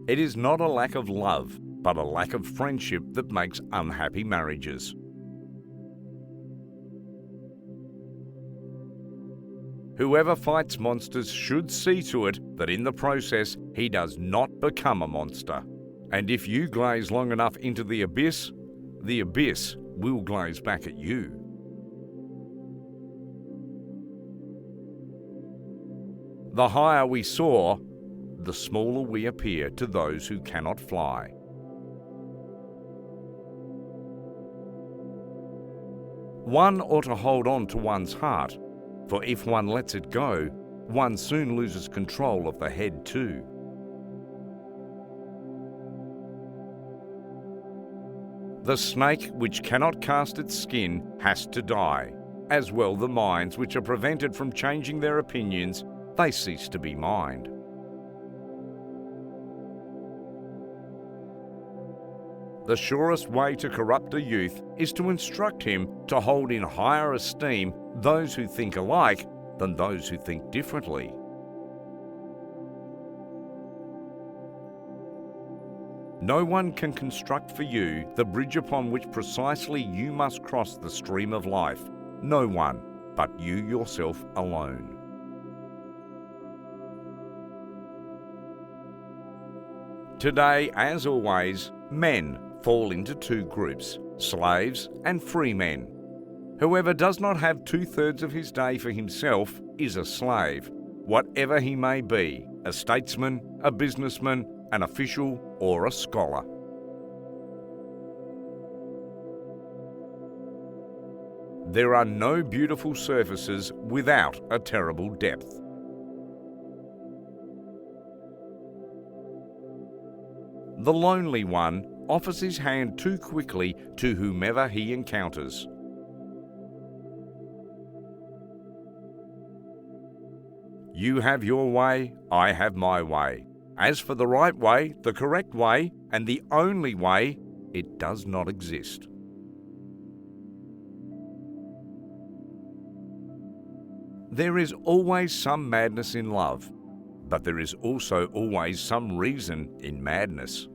It is not a lack of love, but a lack of friendship that makes unhappy marriages. Whoever fights monsters should see to it that in the process he does not become a monster. And if you glaze long enough into the abyss will glaze back at you. The higher we soar, the smaller we appear to those who cannot fly. One ought to hold on to one's heart, for if one lets it go, one soon loses control of the head too. The snake which cannot cast its skin has to die, as well the minds which are prevented from changing their opinions, they cease to be mind. The surest way to corrupt a youth is to instruct him to hold in higher esteem those who think alike than those who think differently. No one can construct for you the bridge upon which precisely you must cross the stream of life. No one, but you yourself alone. Today, as always, men fall into two groups, slaves and free men. Whoever does not have 2/3 of his day for himself is a slave, whatever he may be, a statesman, a businessman, an official, or a scholar. There are no beautiful surfaces without a terrible depth. The lonely one offers his hand too quickly to whomever he encounters. You have your way, I have my way. As for the right way, the correct way, and the only way, it does not exist. There is always some madness in love, but there is also always some reason in madness.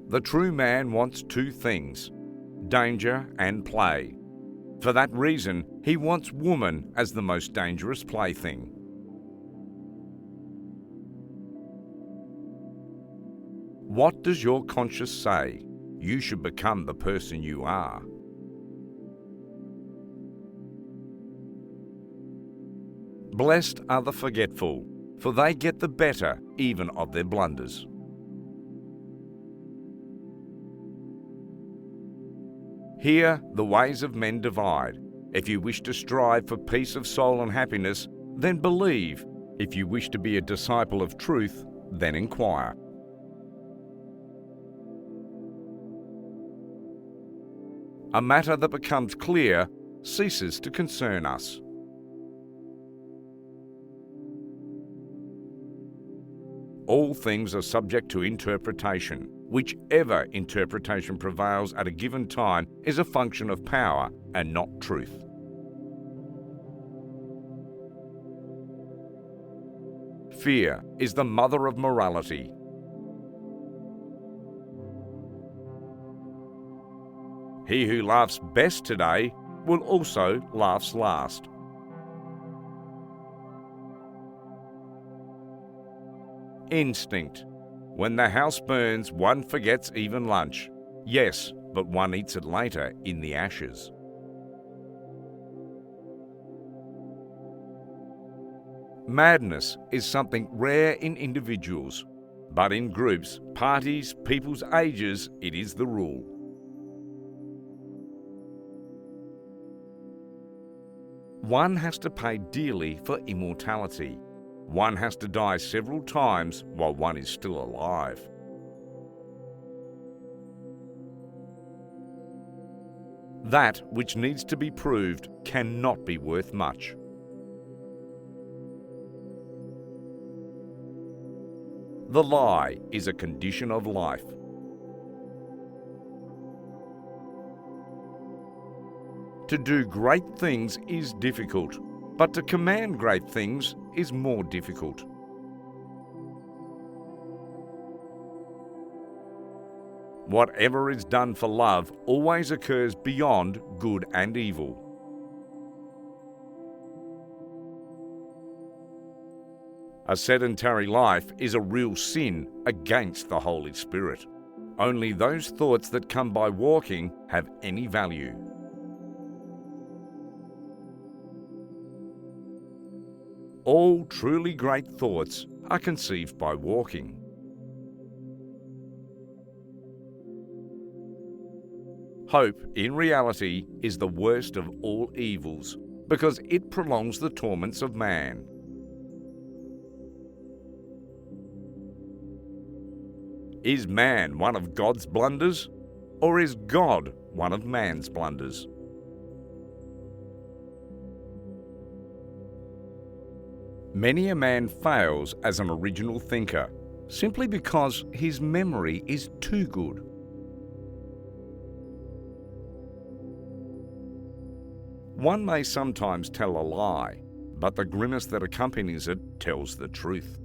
The true man wants two things, danger and play. For that reason, he wants woman as the most dangerous plaything. What does your conscience say? You should become the person you are. Blessed are the forgetful, for they get the better even of their blunders. Here the ways of men divide. If you wish to strive for peace of soul and happiness, then believe. If you wish to be a disciple of truth, then inquire. A matter that becomes clear ceases to concern us. All things are subject to interpretation. Whichever interpretation prevails at a given time is a function of power and not truth. Fear is the mother of morality. He who laughs best today will also laugh last. Instinct. When the house burns, one forgets even lunch. Yes, but one eats it later in the ashes. Madness is something rare in individuals, but in groups, parties, people's ages, it is the rule. One has to pay dearly for immortality. One has to die several times while one is still alive. That which needs to be proved cannot be worth much. The lie is a condition of life. To do great things is difficult, but to command great things is more difficult. Whatever is done for love always occurs beyond good and evil. A sedentary life is a real sin against the Holy Spirit. Only those thoughts that come by walking have any value. All truly great thoughts are conceived by walking. Hope, in reality, is the worst of all evils because it prolongs the torments of man. Is man one of God's blunders, or is God one of man's blunders? Many a man fails as an original thinker simply because his memory is too good. One may sometimes tell a lie, but the grimace that accompanies it tells the truth.